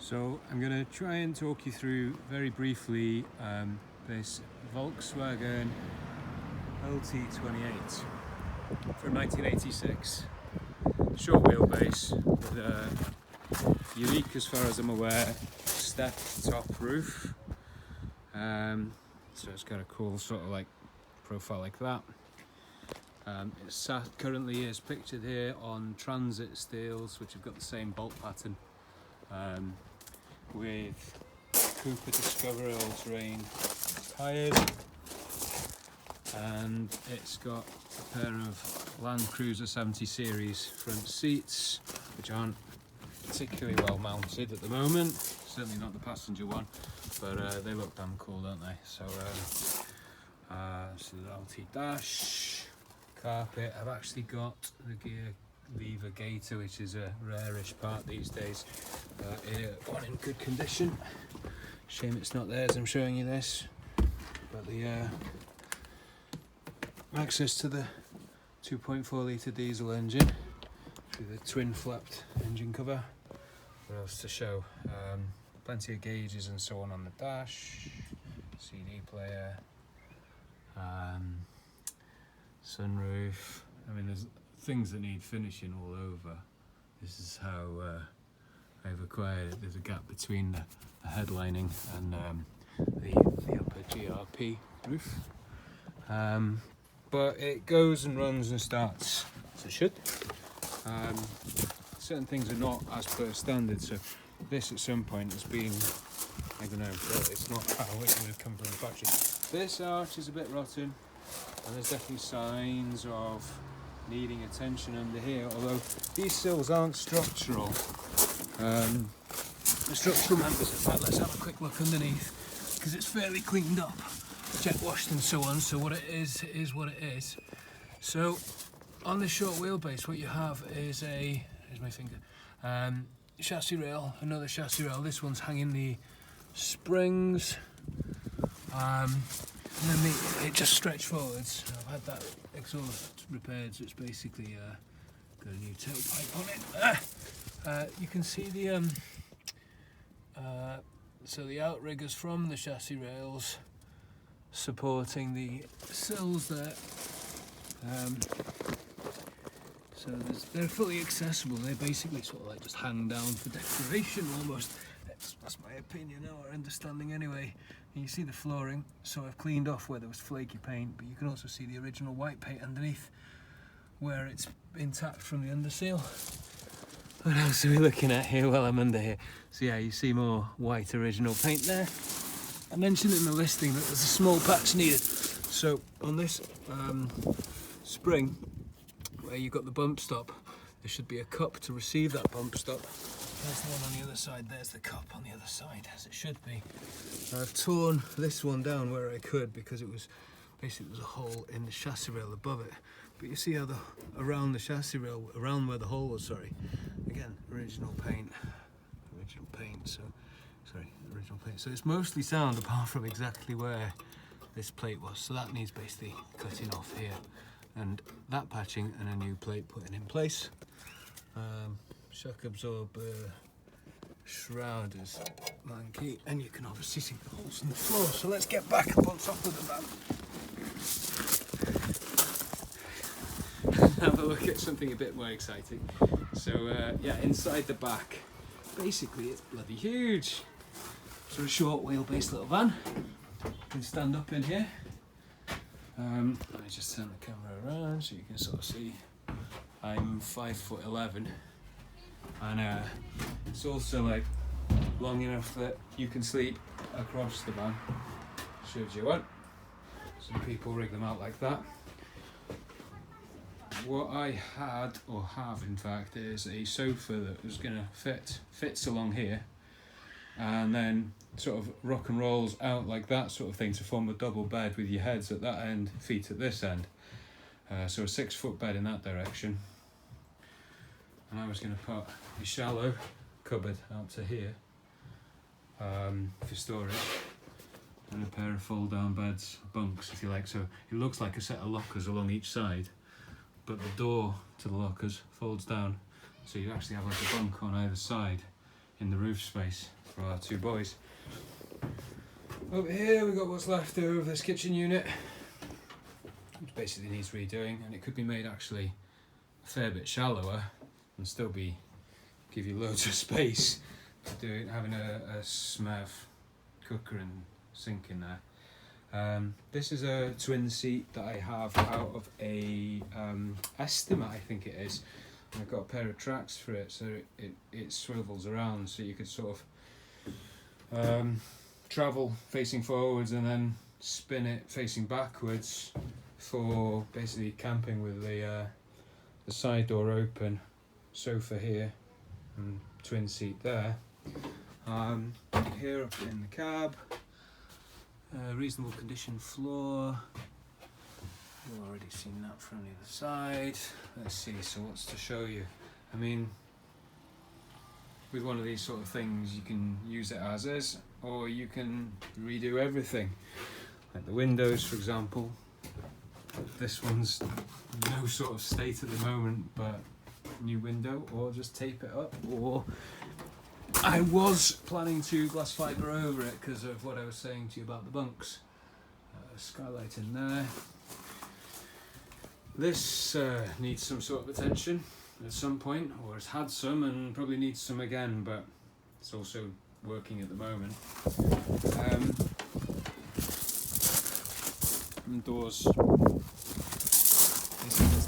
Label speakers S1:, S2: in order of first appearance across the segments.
S1: So I'm going to try and talk you through very briefly this Volkswagen LT28 from 1986. Short wheelbase with a unique, as far as I'm aware, step-top roof. So it's got a cool sort of like profile like that. It's currently is pictured here on transit steels, which have got the same bolt pattern, with Cooper Discovery all-terrain tyres, and it's got a pair of Land Cruiser 70 series front seats, which aren't particularly well mounted at the moment, certainly not the passenger one, but they look damn cool, don't they? So so the LT dash, carpet. I've actually got the gear lever gaiter, which is a rarish part these days. One in good condition. Shame it's not there as I'm showing you this. But the access to the 2.4 litre diesel engine through the twin flapped engine cover. What else to show? Plenty of gauges and so on the dash. CD player. Sunroof. I mean, there's things that need finishing all over. This is how I've acquired it. There's a gap between the headlining and the upper GRP roof. But it goes and runs and starts as it should. Certain things are not as per standard, so this at some point has been, I don't know, but it's not how it would have come from the factory. This arch is a bit rotten, and there's definitely signs of needing attention under here, although these sills aren't structural. The structural members of that, let's have a quick look underneath, because it's fairly cleaned up, jet washed and so on, so what it is what it is. So on this short wheelbase, what you have is here's my finger, chassis rail, another chassis rail. This one's hanging the springs, and then it just stretched forwards. I've had that exhaust repaired, so it's basically got a new tailpipe on it. You can see the so the outriggers from the chassis rails supporting the sills there. So they're fully accessible. They basically sort of like just hang down for decoration almost. That's my opinion or understanding anyway. And you see the flooring, so I've cleaned off where there was flaky paint, but you can also see the original white paint underneath where it's intact from the underseal. What else are we looking at here while I'm under here? So yeah, you see more white original paint there. I mentioned in the listing that there's a small patch needed. So on this spring, where you've got the bump stop, there should be a cup to receive that bump stop. There's the one on the other side, there's the cup on the other side, as it should be. I've torn this one down where I could because it was basically there's a hole in the chassis rail above it. But you see how around the chassis rail, around where the hole was, sorry, again, original paint, so it's mostly sound apart from exactly where this plate was, so that needs basically cutting off here, and that patching and a new plate putting in place. Shock absorber shroud is manky, and you can obviously see the holes in the floor, so let's get back up on top of the van. Have a look at something a bit more exciting. So yeah, inside the back, basically it's bloody huge. So a short wheelbase little van. You can stand up in here. Let me just turn the camera around so you can sort of see. I'm 5'11", and it's also like long enough that you can sleep across the van. Shows you what. Some people rig them out like that. What I had, or have in fact, is a sofa that was going to fits along here, and then sort of rock and rolls out like that sort of thing to form a double bed with your heads at that end, feet at this end. So a 6-foot bed in that direction. And I was going to put a shallow cupboard out to here for storage, and a pair of fold down beds, bunks if you like. So it looks like a set of lockers along each side, but the door to the lockers folds down, so you actually have like a bunk on either side, in the roof space for our two boys. Over here we've got what's left over of this kitchen unit, which basically needs redoing, and it could be made actually a fair bit shallower and still give you loads of space to do it, having a SMAV cooker and sink in there. This is a twin seat that I have out of a estimate, I think it is. And I've got a pair of tracks for it, so it swivels around, so you could sort of travel facing forwards and then spin it facing backwards for basically camping with the side door open, sofa here and twin seat there. Here up in the cab, reasonable condition floor. You've already seen that from the other side. Let's see, so what's to show you? I mean, with one of these sort of things you can use it as is, or you can redo everything. Like the windows, for example. This one's no sort of state at the moment, but new window, or just tape it up, or I was planning to glass fibre over it because of what I was saying to you about the bunks. Skylight in there. This needs some sort of attention at some point, or has had some and probably needs some again, but it's also working at the moment. And doors.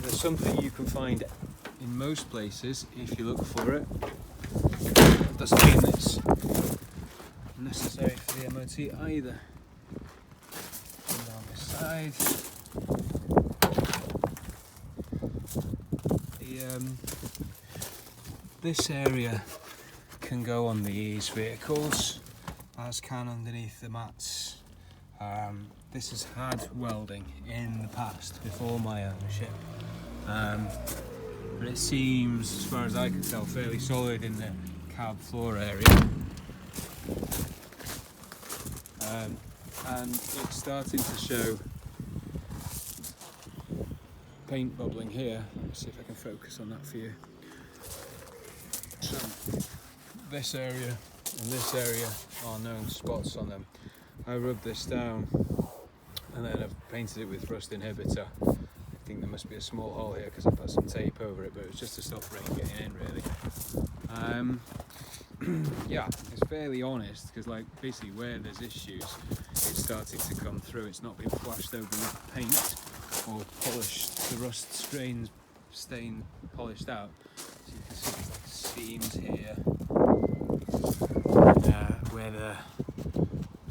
S1: There's something you can find in most places if you look for it. It doesn't mean it's necessary for the MOT either. And down this side. This area can go on these vehicles, as can underneath the mats. This has had welding in the past before my ownership, but it seems, as far as I can tell, fairly solid in the cab floor area. And it's starting to show paint bubbling here. Let's see if I can focus on that for you. So this area and this area are known spots on them. I rubbed this down and then I've painted it with rust inhibitor. I think there must be a small hole here because I put some tape over it, but it was just to stop rain getting in, really. Yeah, it's fairly honest because, like, basically where there's issues, it's starting to come through. It's not been flashed over with paint or polished, the rust stain polished out. So you can see there's like seams here where the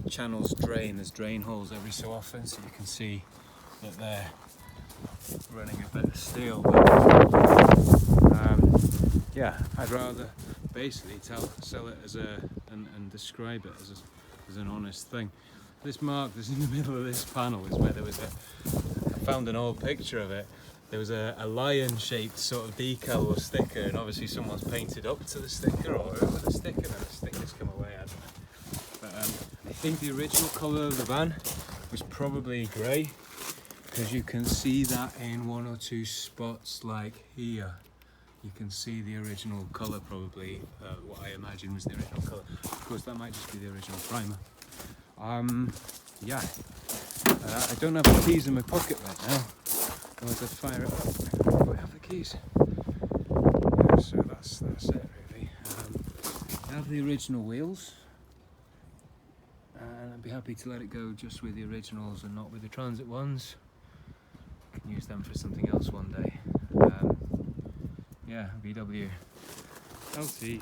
S1: channels drain. There's drain holes every so often, so you can see that they're running a bit of steel. But yeah, I'd rather basically sell it as and describe it as an honest thing. This mark that's in the middle of this panel is where there was I found an old picture of it. There was a lion-shaped sort of decal or sticker, and obviously someone's painted up to the sticker or over the sticker, and the sticker's come away, I don't know. But I think the original colour of the van was probably grey, because you can see that in one or two spots, like here. You can see the original colour, probably what I imagine was the original colour. Of course, that might just be the original primer. Yeah, I don't have the keys in my pocket right now. Otherwise I'd fire it up. I have the keys. Yeah, so that's it, really. I have the original wheels, and I'd be happy to let it go just with the originals and not with the transit ones. I can use them for something else one day. Yeah, VW LT